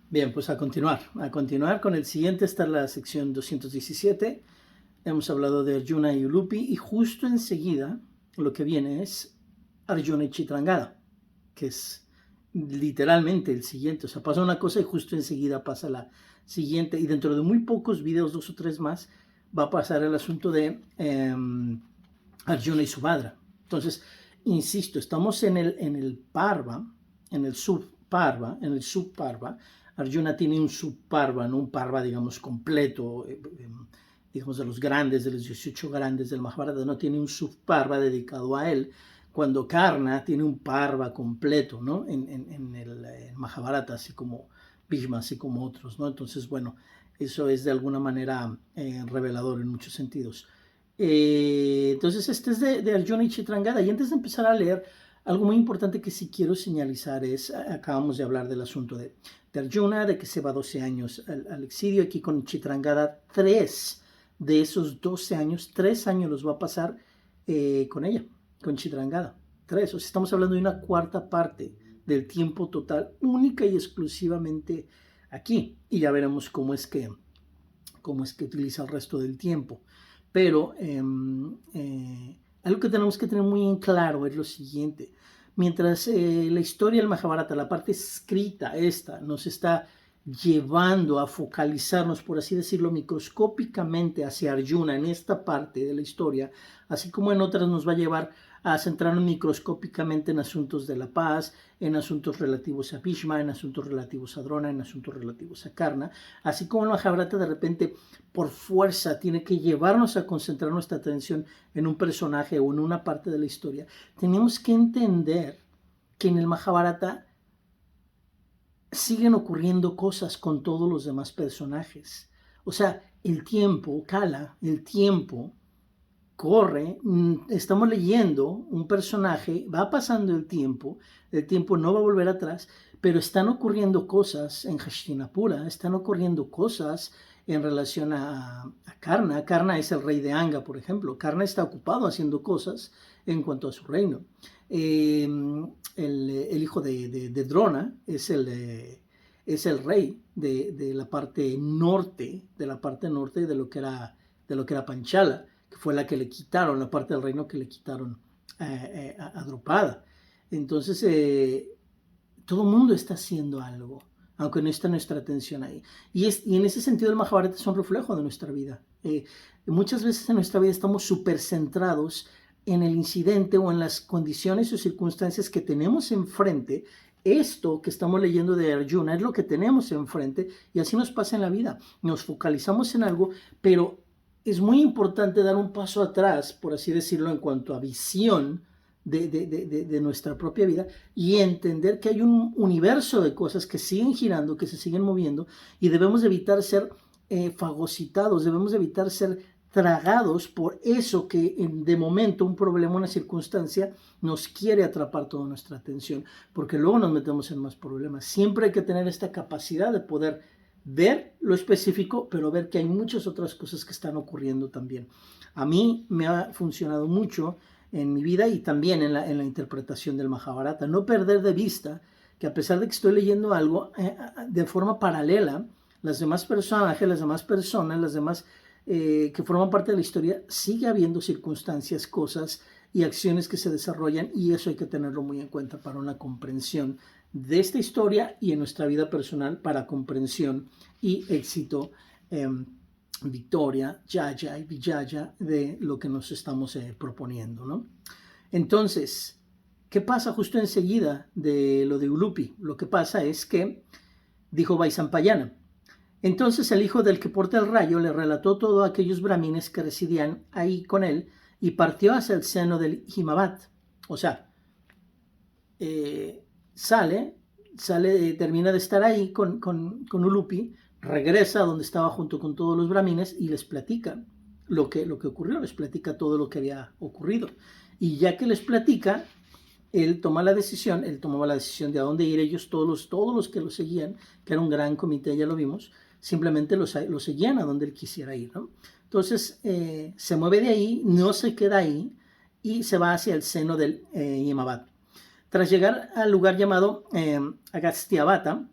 Bien, pues a continuar con el siguiente está la sección 217. Hemos hablado de Arjuna y Ulupi y justo enseguida lo que viene es Arjuna y Chitrangada, que es literalmente el siguiente. O sea, pasa una cosa y justo enseguida pasa la siguiente. Y dentro de muy pocos videos, 2 o 3 más, va a pasar el asunto de Arjuna y Subhadra. Entonces, insisto, estamos en el Parva, en el subparva. Arjuna tiene un subparva, no un parva, digamos, completo, digamos, de los grandes, de los 18 grandes del Mahabharata, no tiene un subparva dedicado a él, cuando Karna tiene un parva completo, ¿no? En el Mahabharata, así como Bhishma, así como otros, ¿no? Entonces, bueno, eso es de alguna manera revelador en muchos sentidos. Entonces, este es de Arjuna y Chitrangada. Y antes de empezar a leer, algo muy importante que sí quiero señalizar es, acabamos de hablar del asunto de Arjuna, de que se va 12 años al exilio. Aquí con Chitrangada, 3 de esos 12 años, 3 años los va a pasar con ella, con Chitrangada. 3, o sea, estamos hablando de una cuarta parte del tiempo total, única y exclusivamente aquí. Y ya veremos cómo es que utiliza el resto del tiempo. Pero algo que tenemos que tener muy en claro es lo siguiente. Mientras la historia del Mahabharata, la parte escrita esta, nos está llevando a focalizarnos, por así decirlo, microscópicamente hacia Arjuna en esta parte de la historia, así como en otras nos va a llevar a centrarnos microscópicamente en asuntos de la paz, en asuntos relativos a Bhishma, en asuntos relativos a Drona, en asuntos relativos a Karna, así como el Mahabharata de repente por fuerza tiene que llevarnos a concentrar nuestra atención en un personaje o en una parte de la historia. Tenemos que entender que en el Mahabharata siguen ocurriendo cosas con todos los demás personajes. O sea, el tiempo, Kala, el tiempo corre, estamos leyendo un personaje, va pasando el tiempo no va a volver atrás, pero están ocurriendo cosas en Hastinapura, están ocurriendo cosas en relación a Karna. Karna es el rey de Anga, por ejemplo. Karna está ocupado haciendo cosas en cuanto a su reino. El hijo de Drona es el rey de la parte norte, de lo que era Panchala, que fue la que le quitaron, la parte del reino que le quitaron a Drupada. Entonces, todo el mundo está haciendo algo, aunque no está nuestra atención ahí. Y en ese sentido el Mahabharata es un reflejo de nuestra vida. Muchas veces en nuestra vida estamos súper centrados en el incidente o en las condiciones o circunstancias que tenemos enfrente. Esto que estamos leyendo de Arjuna es lo que tenemos enfrente y así nos pasa en la vida. Nos focalizamos en algo, pero es muy importante dar un paso atrás, por así decirlo, en cuanto a visión de nuestra propia vida y entender que hay un universo de cosas que siguen girando, que se siguen moviendo y debemos evitar ser fagocitados, debemos evitar ser tragados por eso que de momento un problema, una circunstancia nos quiere atrapar toda nuestra atención, porque luego nos metemos en más problemas. Siempre hay que tener esta capacidad de poder ver lo específico, pero ver que hay muchas otras cosas que están ocurriendo también. A mí me ha funcionado mucho en mi vida y también en la interpretación del Mahabharata. No perder de vista que a pesar de que estoy leyendo algo de forma paralela, las demás personajes, las demás personas, las demás que forman parte de la historia, sigue habiendo circunstancias, cosas y acciones que se desarrollan y eso hay que tenerlo muy en cuenta para una comprensión de esta historia y en nuestra vida personal para comprensión y éxito, victoria, jaya y vijaya de lo que nos estamos proponiendo, ¿no? Entonces, ¿qué pasa justo enseguida de lo de Ulupi? Lo que pasa es que, dijo Vaisampayana, entonces el hijo del que porta el rayo le relató todo a aquellos brahmines que residían ahí con él y partió hacia el seno del Himavat. O sea, sale, termina de estar ahí con Ulupi, regresa a donde estaba junto con todos los brahmines y les platica lo que ocurrió, les platica todo lo que había ocurrido. Y ya que les platica, él tomaba la decisión de a dónde ir ellos, todos los que lo seguían, que era un gran comité, ya lo vimos, simplemente lo seguían a donde él quisiera ir, ¿no? Entonces se mueve de ahí, no se queda ahí y se va hacia el seno del Himavat. Tras llegar al lugar llamado Agasthyavata,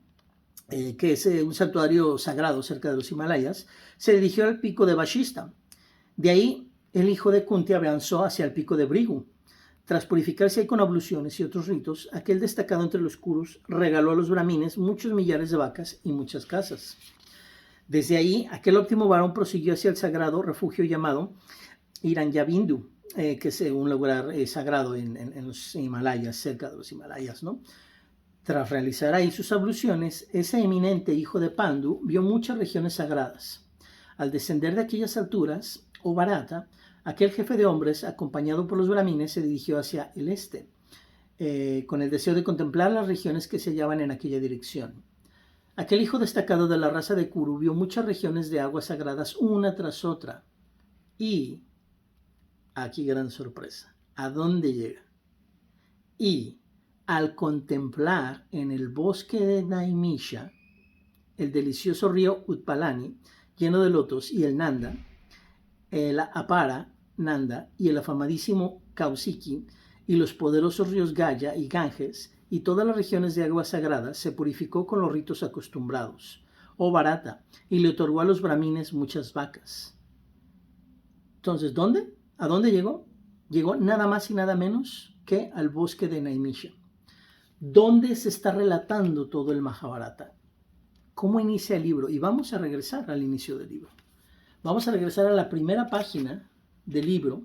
que es un santuario sagrado cerca de los Himalayas, se dirigió al pico de Vashista. De ahí, el hijo de Kunti avanzó hacia el pico de Brigu. Tras purificarse ahí con abluciones y otros ritos, aquel destacado entre los kurus regaló a los brahmines muchos millares de vacas y muchas casas. Desde ahí, aquel óptimo varón prosiguió hacia el sagrado refugio llamado Iranyavindu, que es un lugar sagrado en los Himalayas, cerca de los Himalayas, ¿no? Tras realizar ahí sus abluciones, ese eminente hijo de Pandu vio muchas regiones sagradas. Al descender de aquellas alturas, Bharata, aquel jefe de hombres, acompañado por los brahmines, se dirigió hacia el este, con el deseo de contemplar las regiones que se hallaban en aquella dirección. Aquel hijo destacado de la raza de Kuru vio muchas regiones de aguas sagradas una tras otra. Y, aquí gran sorpresa, ¿a dónde llega? Y al contemplar en el bosque de Naimisha el delicioso río Utpalani, lleno de lotos, y el Nanda, el Apara Nanda y el afamadísimo Kausiki, y los poderosos ríos Gaya y Ganges, y todas las regiones de aguas sagradas, se purificó con los ritos acostumbrados, Bharata, y le otorgó a los brahmines muchas vacas. Entonces, ¿dónde? ¿A dónde llegó? Llegó nada más y nada menos que al bosque de Naimisha. ¿Dónde se está relatando todo el Mahabharata? ¿Cómo inicia el libro? Y vamos a regresar al inicio del libro. Vamos a regresar a la primera página del libro.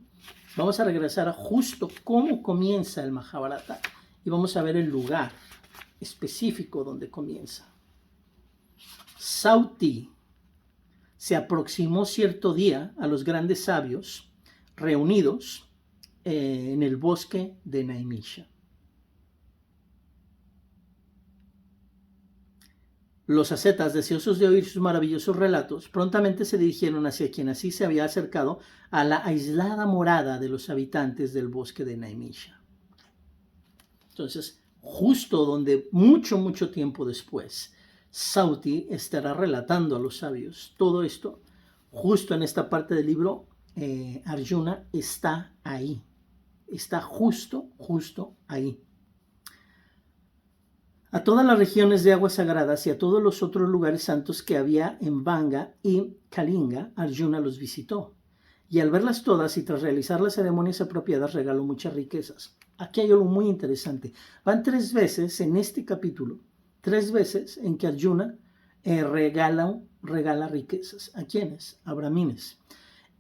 Vamos a regresar a justo cómo comienza el Mahabharata. Y vamos a ver el lugar específico donde comienza. Sauti se aproximó cierto día a los grandes sabios reunidos en el bosque de Naimisha. Los ascetas, deseosos de oír sus maravillosos relatos, prontamente se dirigieron hacia quien así se había acercado a la aislada morada de los habitantes del bosque de Naimisha. Entonces, justo donde mucho tiempo después, Sauti estará relatando a los sabios todo esto, justo en esta parte del libro, Arjuna está ahí, está justo ahí. A todas las regiones de aguas sagradas y a todos los otros lugares santos que había en Vanga y Kalinga, Arjuna los visitó. Y al verlas todas y tras realizar las ceremonias apropiadas, regaló muchas riquezas. Aquí hay algo muy interesante. Van 3 veces en este capítulo, 3 veces en que Arjuna regala riquezas. ¿A quiénes? A brahmines.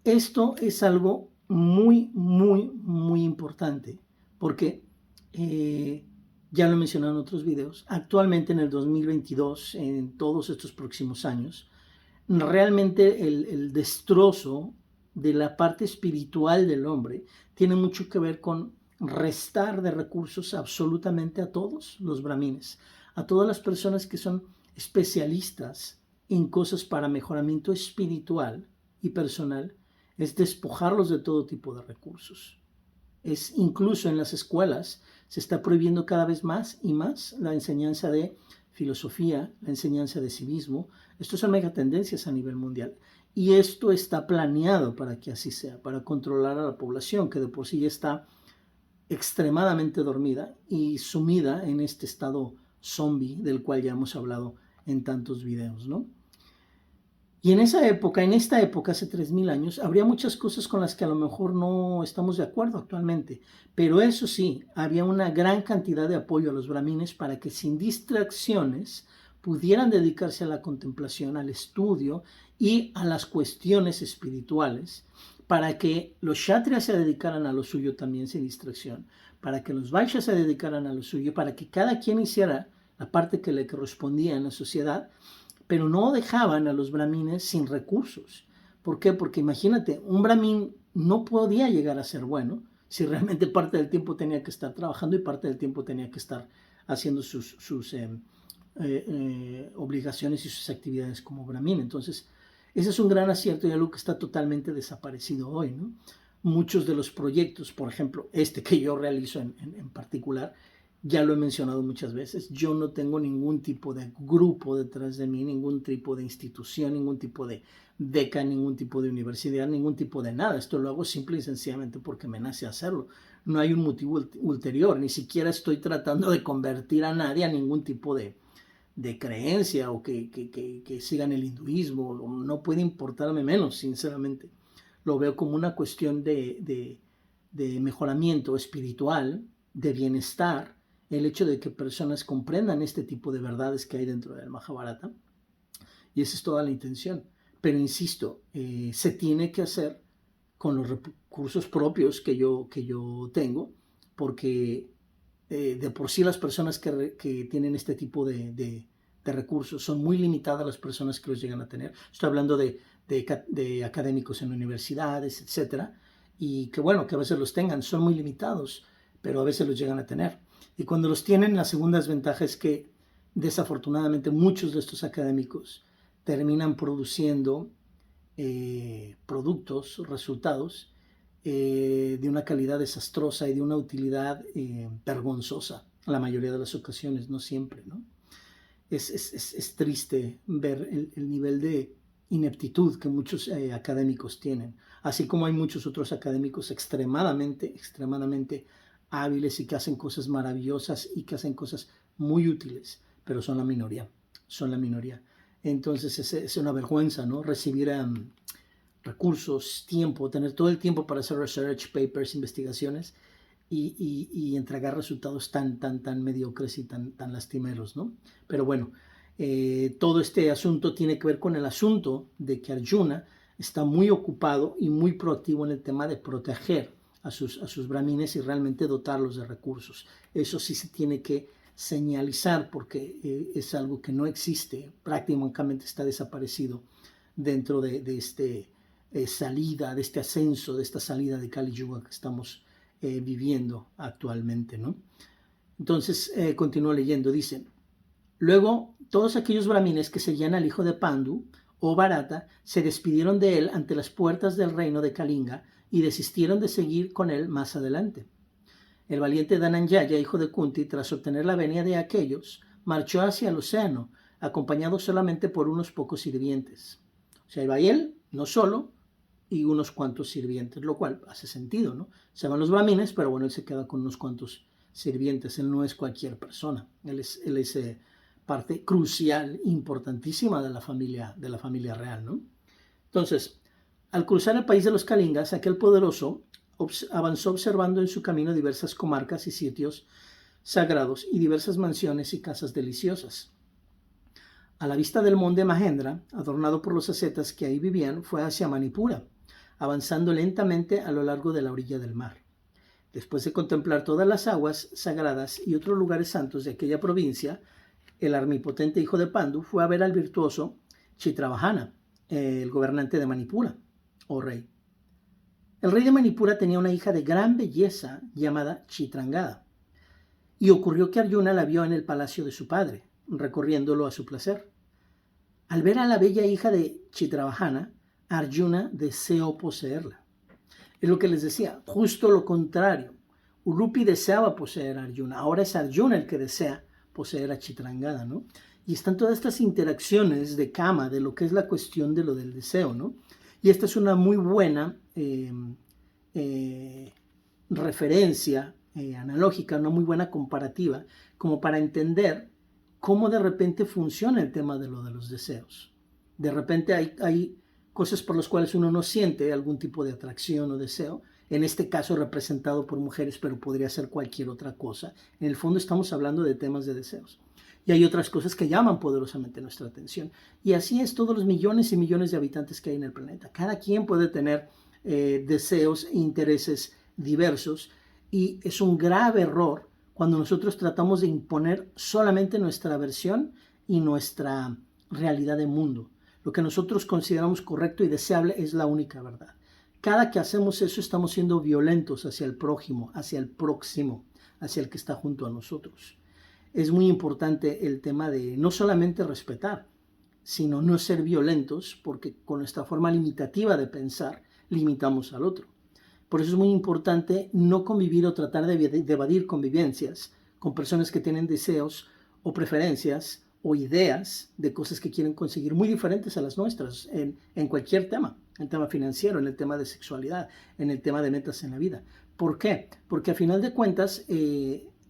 Esto es algo muy importante, porque ya lo he mencionado en otros videos, actualmente en el 2022, en todos estos próximos años, realmente el destrozo de la parte espiritual del hombre tiene mucho que ver con restar de recursos absolutamente a todos los brahmines, a todas las personas que son especialistas en cosas para mejoramiento espiritual y personal, es despojarlos de todo tipo de recursos. Es incluso en las escuelas se está prohibiendo cada vez más y más la enseñanza de filosofía, la enseñanza de civismo. Estas son megatendencias a nivel mundial. Y esto está planeado para que así sea, para controlar a la población, que de por sí ya está extremadamente dormida y sumida en este estado zombie del cual ya hemos hablado en tantos videos, ¿no? Y en esta época, hace 3000 años, habría muchas cosas con las que a lo mejor no estamos de acuerdo actualmente, pero eso sí, había una gran cantidad de apoyo a los brahmines para que sin distracciones pudieran dedicarse a la contemplación, al estudio y a las cuestiones espirituales, para que los kshatriyas se dedicaran a lo suyo también sin distracción, para que los vaishyas se dedicaran a lo suyo, para que cada quien hiciera la parte que le correspondía en la sociedad, pero no dejaban a los brahmines sin recursos. ¿Por qué? Porque imagínate, un brahmin no podía llegar a ser bueno si realmente parte del tiempo tenía que estar trabajando y parte del tiempo tenía que estar haciendo sus obligaciones y sus actividades como brahmin. Entonces, ese es un gran acierto y algo que está totalmente desaparecido hoy, ¿no? Muchos de los proyectos, por ejemplo, este que yo realizo en particular, ya lo he mencionado muchas veces, yo no tengo ningún tipo de grupo detrás de mí, ningún tipo de institución, ningún tipo de beca, ningún tipo de universidad, ningún tipo de nada. Esto lo hago simple y sencillamente porque me nace hacerlo. No hay un motivo ulterior, ni siquiera estoy tratando de convertir a nadie a ningún tipo de de creencia o que sigan el hinduismo, no puede importarme menos, sinceramente. Lo veo como una cuestión de mejoramiento espiritual, de bienestar, el hecho de que personas comprendan este tipo de verdades que hay dentro del Mahabharata, y esa es toda la intención. Pero insisto, se tiene que hacer con los recursos propios que yo tengo, porque de por sí las personas que tienen este tipo de recursos son muy limitadas las personas que los llegan a tener. Estoy hablando de académicos en universidades, etcétera, y que bueno, que a veces los tengan, son muy limitados, pero a veces los llegan a tener. Y cuando los tienen, la segunda desventaja es que desafortunadamente muchos de estos académicos terminan produciendo productos, resultados de una calidad desastrosa y de una utilidad vergonzosa, la mayoría de las ocasiones, no siempre, ¿no? Es triste ver el nivel de ineptitud que muchos académicos tienen, así como hay muchos otros académicos extremadamente hábiles y que hacen cosas maravillosas y que hacen cosas muy útiles, pero son la minoría, son la minoría. Entonces es una vergüenza, ¿no? Recibir recursos, tiempo, tener todo el tiempo para hacer research, papers, investigaciones y entregar resultados tan mediocres y tan lastimeros, ¿no? Pero bueno, todo este asunto tiene que ver con el asunto de que Arjuna está muy ocupado y muy proactivo en el tema de proteger a sus brahmines y realmente dotarlos de recursos. Eso sí se tiene que señalizar porque es algo que no existe, prácticamente está desaparecido dentro de este salida, de este ascenso, de esta salida de Kali Yuga que estamos viviendo actualmente, ¿no? Entonces, continúo leyendo, dice, luego todos aquellos brahmines que seguían al hijo de Pandu, o Bharata, se despidieron de él ante las puertas del reino de Kalinga y desistieron de seguir con él más adelante. El valiente Dhananjaya, hijo de Kunti, tras obtener la venia de aquellos, marchó hacia el océano, acompañado solamente por unos pocos sirvientes. O sea, iba él, no solo, y unos cuantos sirvientes, lo cual hace sentido, ¿no? Se van los brahmines, pero bueno, él se queda con unos cuantos sirvientes, él no es cualquier persona, él es parte crucial, importantísima de la familia real, ¿no? Entonces, al cruzar el país de los Kalingas, aquel poderoso avanzó observando en su camino diversas comarcas y sitios sagrados y diversas mansiones y casas deliciosas. A la vista del monte Mahendra, adornado por los ascetas que ahí vivían, fue hacia Manipura, avanzando lentamente a lo largo de la orilla del mar. Después de contemplar todas las aguas sagradas y otros lugares santos de aquella provincia, el armipotente hijo de Pandu fue a ver al virtuoso Chitrabhana, el gobernante de Manipura, o rey. El rey de Manipura tenía una hija de gran belleza llamada Chitrangada, y ocurrió que Arjuna la vio en el palacio de su padre, recorriéndolo a su placer. Al ver a la bella hija de Chitrabhana, Arjuna deseó poseerla. Es lo que les decía, justo lo contrario. Ulupi deseaba poseer a Arjuna, ahora es Arjuna el que desea poseer a Chitrangada, ¿no? Y están todas estas interacciones de Kama, de lo que es la cuestión de lo del deseo, ¿no? Y esta es una muy buena referencia analógica, una muy buena comparativa, como para entender cómo de repente funciona el tema de lo de los deseos. De repente hay cosas por las cuales uno no siente algún tipo de atracción o deseo, en este caso representado por mujeres, pero podría ser cualquier otra cosa. En el fondo estamos hablando de temas de deseos. Y hay otras cosas que llaman poderosamente nuestra atención. Y así es todos los millones y millones de habitantes que hay en el planeta. Cada quien puede tener deseos e intereses diversos y es un grave error cuando nosotros tratamos de imponer solamente nuestra versión y nuestra realidad de mundo. Lo que nosotros consideramos correcto y deseable es la única verdad. Cada que hacemos eso estamos siendo violentos hacia el prójimo, hacia el próximo, hacia el que está junto a nosotros. Es muy importante el tema de no solamente respetar, sino no ser violentos, porque con nuestra forma limitativa de pensar limitamos al otro. Por eso es muy importante no convivir o tratar de evadir convivencias con personas que tienen deseos o preferencias o ideas de cosas que quieren conseguir muy diferentes a las nuestras en cualquier tema, en el tema financiero, en el tema de sexualidad, en el tema de metas en la vida. ¿Por qué? Porque a final de cuentas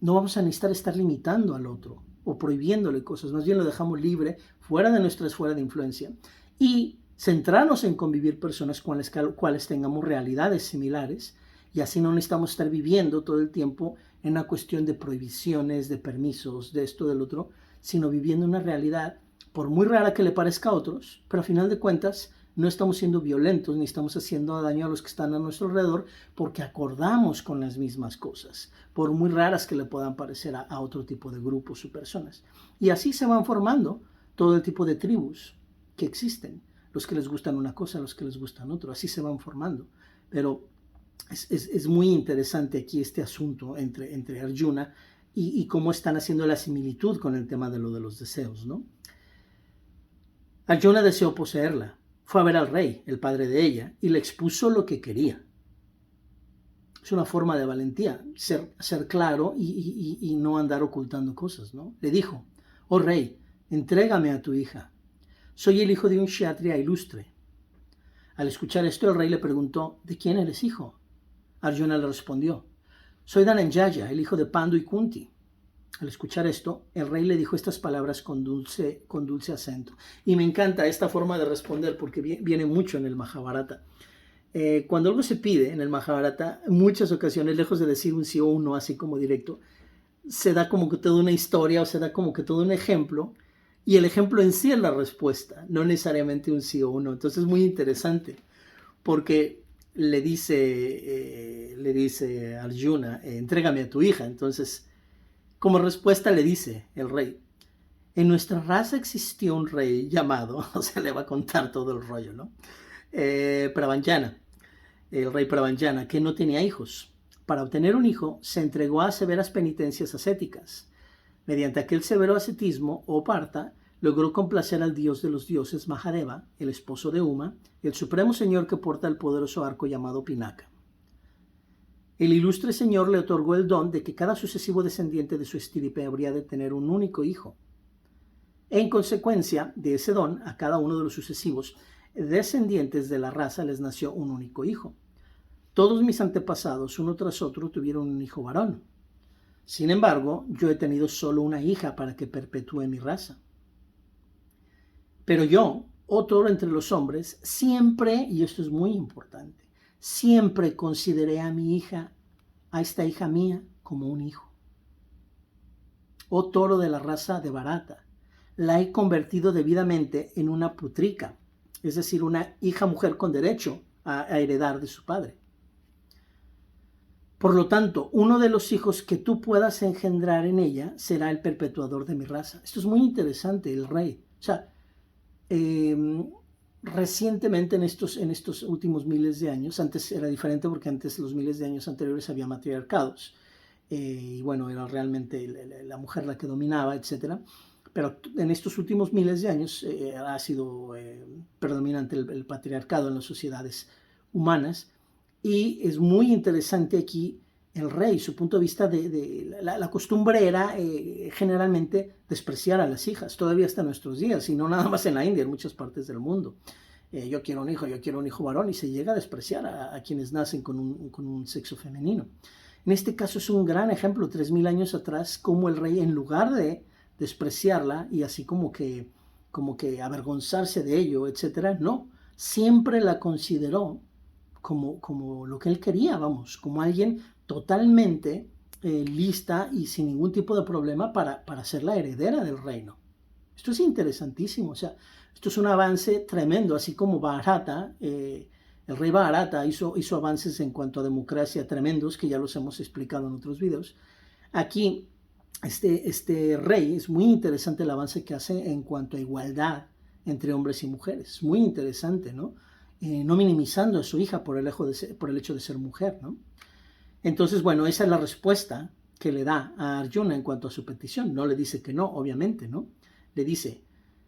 no vamos a necesitar estar limitando al otro. o prohibiéndole cosas, más bien lo dejamos libre, fuera de nuestra esfera de influencia, y centrarnos en convivir personas con las cuales tengamos realidades similares, y así no necesitamos estar viviendo todo el tiempo en una cuestión de prohibiciones, de permisos, de esto, del otro, sino viviendo una realidad, por muy rara que le parezca a otros, pero a final de cuentas no estamos siendo violentos ni estamos haciendo daño a los que están a nuestro alrededor porque acordamos con las mismas cosas, por muy raras que le puedan parecer a otro tipo de grupos o personas. Y así se van formando todo el tipo de tribus que existen, los que les gustan una cosa, los que les gustan otro, así se van formando. Pero es muy interesante aquí este asunto entre Arjuna y cómo están haciendo la similitud con el tema de los deseos, ¿no? Arjuna deseó poseerla. Fue a ver al rey, el padre de ella, y le expuso lo que quería. Es una forma de valentía, ser claro y no andar ocultando cosas, ¿no? Le dijo, oh rey, entrégame a tu hija. Soy el hijo de un kshatriya ilustre. Al escuchar esto, el rey le preguntó, ¿de quién eres hijo? Arjuna le respondió, soy Dhananjaya, el hijo de Pandu y Kunti. Al escuchar esto, el rey le dijo estas palabras con dulce acento. Y me encanta esta forma de responder porque viene mucho en el Mahabharata. Cuando algo se pide en el Mahabharata, en muchas ocasiones, lejos de decir un sí o un no así como directo, se da como que toda una historia o se da como que todo un ejemplo, y el ejemplo en sí es la respuesta, no necesariamente un sí o un no. Entonces es muy interesante porque le dice Arjuna, entrégame a tu hija. Entonces, como respuesta le dice el rey, en nuestra raza existió un rey llamado, o sea, le va a contar todo el rollo, ¿no? Pravanjana, el rey Pravanjana, que no tenía hijos. Para obtener un hijo, se entregó a severas penitencias ascéticas. Mediante aquel severo ascetismo, o parta, logró complacer al dios de los dioses, Mahadeva, el esposo de Uma, el supremo señor que porta el poderoso arco llamado Pinaka. El ilustre señor le otorgó el don de que cada sucesivo descendiente de su estirpe habría de tener un único hijo. En consecuencia de ese don, a cada uno de los sucesivos descendientes de la raza les nació un único hijo. Todos mis antepasados, uno tras otro, tuvieron un hijo varón. Sin embargo, yo he tenido solo una hija para que perpetúe mi raza. Pero yo, oh toro entre los hombres, siempre, y esto es muy importante, siempre consideré a mi hija, a esta hija mía, como un hijo. Oh toro de la raza de Bharata, la he convertido debidamente en una putrika, es decir, una hija mujer con derecho a heredar de su padre. Por lo tanto, uno de los hijos que tú puedas engendrar en ella será el perpetuador de mi raza. Esto es muy interesante, el rey. O sea, recientemente en estos últimos miles de años, antes era diferente porque antes los miles de años anteriores había matriarcados, y bueno, era realmente la mujer la que dominaba, etc. Pero en estos últimos miles de años ha sido predominante el patriarcado en las sociedades humanas, y es muy interesante aquí el rey, su punto de vista de la costumbre era generalmente despreciar a las hijas, todavía hasta nuestros días, y no nada más en la India, en muchas partes del mundo. Yo quiero un hijo varón, y se llega a despreciar a quienes nacen con un sexo femenino. En este caso es un gran ejemplo, 3000 años atrás, como el rey, en lugar de despreciarla y así como que avergonzarse de ello, etcétera, no, siempre la consideró como lo que él quería, vamos, como alguien totalmente lista y sin ningún tipo de problema para ser la heredera del reino. Esto es interesantísimo, o sea, esto es un avance tremendo, así como Bharata, el rey Bharata hizo avances en cuanto a democracia tremendos, que ya los hemos explicado en otros videos. Aquí, este rey, es muy interesante el avance que hace en cuanto a igualdad entre hombres y mujeres, muy interesante, ¿no? No minimizando a su hija por el hecho de ser mujer, ¿no? Entonces, bueno, esa es la respuesta que le da a Arjuna en cuanto a su petición. No le dice que no, obviamente, ¿no? Le dice,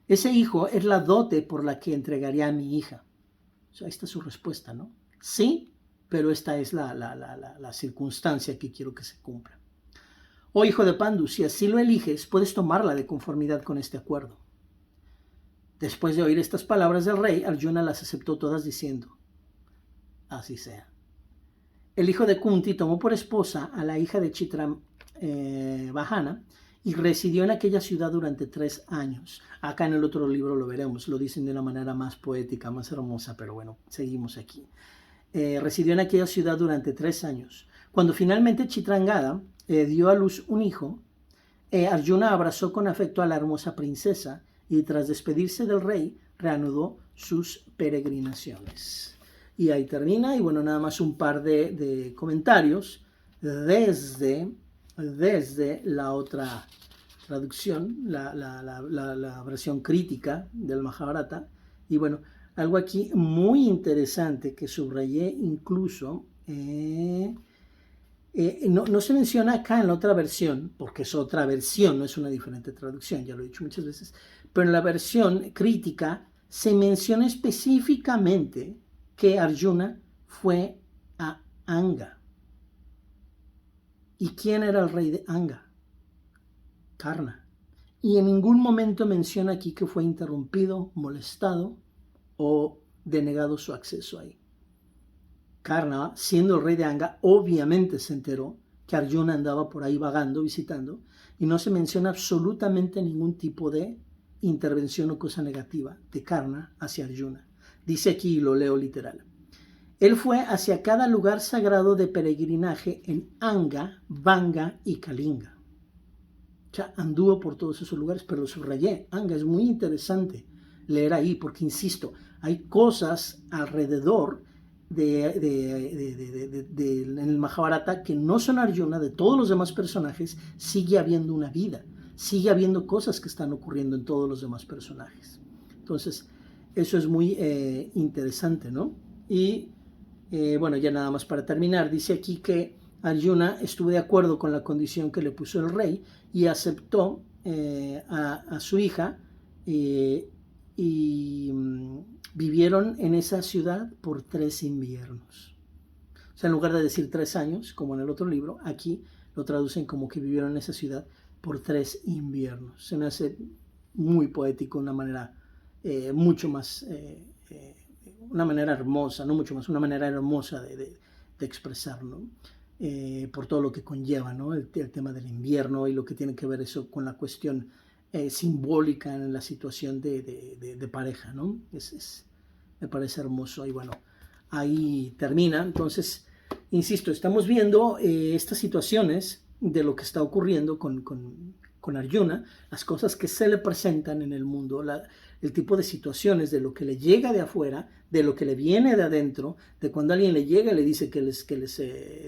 ese hijo es la dote por la que entregaría a mi hija. O sea, esta es su respuesta, ¿no? Sí, pero esta es la circunstancia que quiero que se cumpla. Oh hijo de Pandu, si así lo eliges, puedes tomarla de conformidad con este acuerdo. Después de oír estas palabras del rey, Arjuna las aceptó todas diciendo, así sea. El hijo de Kunti tomó por esposa a la hija de Chitrabhajana y residió en aquella ciudad durante 3 años. Acá en el otro libro lo veremos, lo dicen de una manera más poética, más hermosa, pero bueno, seguimos aquí. Residió en aquella ciudad durante 3 años. Cuando finalmente Chitrangada dio a luz un hijo, Arjuna abrazó con afecto a la hermosa princesa y tras despedirse del rey, reanudó sus peregrinaciones. Y ahí termina, y bueno, nada más un par de comentarios desde la otra traducción, la versión crítica del Mahabharata. Y bueno, algo aquí muy interesante que subrayé incluso, no se menciona acá en la otra versión, porque es otra versión, no es una diferente traducción, ya lo he dicho muchas veces, pero en la versión crítica se menciona específicamente que Arjuna fue a Anga. ¿Y quién era el rey de Anga? Karna. Y en ningún momento menciona aquí que fue interrumpido, molestado o denegado su acceso ahí. Karna, siendo el rey de Anga, obviamente se enteró que Arjuna andaba por ahí vagando, visitando, y no se menciona absolutamente ningún tipo de intervención o cosa negativa de Karna hacia Arjuna. Dice aquí, y lo leo literal: él fue hacia cada lugar sagrado de peregrinaje en Anga, Vanga y Kalinga. Ya anduvo por todos esos lugares, pero lo subrayé. Anga es muy interesante leer ahí, porque insisto, hay cosas alrededor en el Mahabharata que no son Arjuna, de todos los demás personajes. Sigue habiendo una vida, sigue habiendo cosas que están ocurriendo en todos los demás personajes. Entonces, eso es muy interesante, ¿no? Y bueno, ya nada más para terminar, dice aquí que Arjuna estuvo de acuerdo con la condición que le puso el rey y aceptó a su hija y vivieron en esa ciudad por 3 inviernos. O sea, en lugar de decir 3 años, como en el otro libro, aquí lo traducen como que vivieron en esa ciudad por 3 inviernos. Se me hace muy poético, una manera mucho más, una manera hermosa, no mucho más, una manera hermosa de expresar, ¿no? Por todo lo que conlleva, ¿no? El tema del invierno y lo que tiene que ver eso con la cuestión simbólica en la situación de pareja, ¿no? Me parece hermoso. Y bueno, ahí termina. Entonces, insisto, estamos viendo estas situaciones de lo que está ocurriendo con Arjuna, las cosas que se le presentan en el mundo, el tipo de situaciones, de lo que le llega de afuera, de lo que le viene de adentro, de cuando alguien le llega y le dice que él es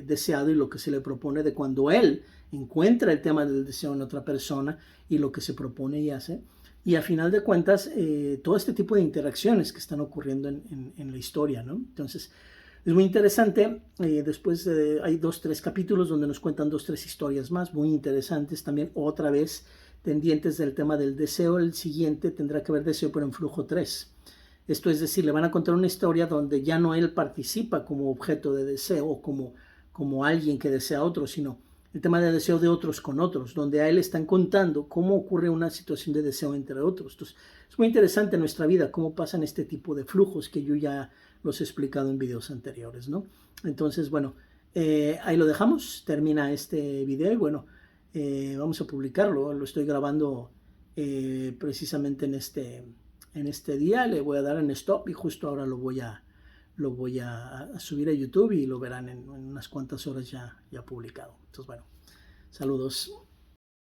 deseado y lo que se le propone, de cuando él encuentra el tema del deseo en otra persona y lo que se propone y hace. Y a final de cuentas, todo este tipo de interacciones que están ocurriendo en la historia, ¿no? Entonces, es muy interesante. Después hay 2-3 capítulos donde nos cuentan 2-3 historias más, muy interesantes también, otra vez pendientes del tema del deseo. El siguiente tendrá que ver deseo, pero en flujo 3. Esto es decir, le van a contar una historia donde ya no él participa como objeto de deseo o como alguien que desea a otro, sino el tema de deseo de otros con otros, donde a él están contando cómo ocurre una situación de deseo entre otros. Entonces, es muy interesante en nuestra vida cómo pasan este tipo de flujos que yo ya los he explicado en videos anteriores, ¿no? Entonces, bueno, ahí lo dejamos, termina este video y bueno, vamos a publicarlo. Lo estoy grabando precisamente en este día. Le voy a dar en stop y justo ahora lo voy a subir a YouTube y lo verán en unas cuantas horas ya publicado. Entonces, bueno, saludos.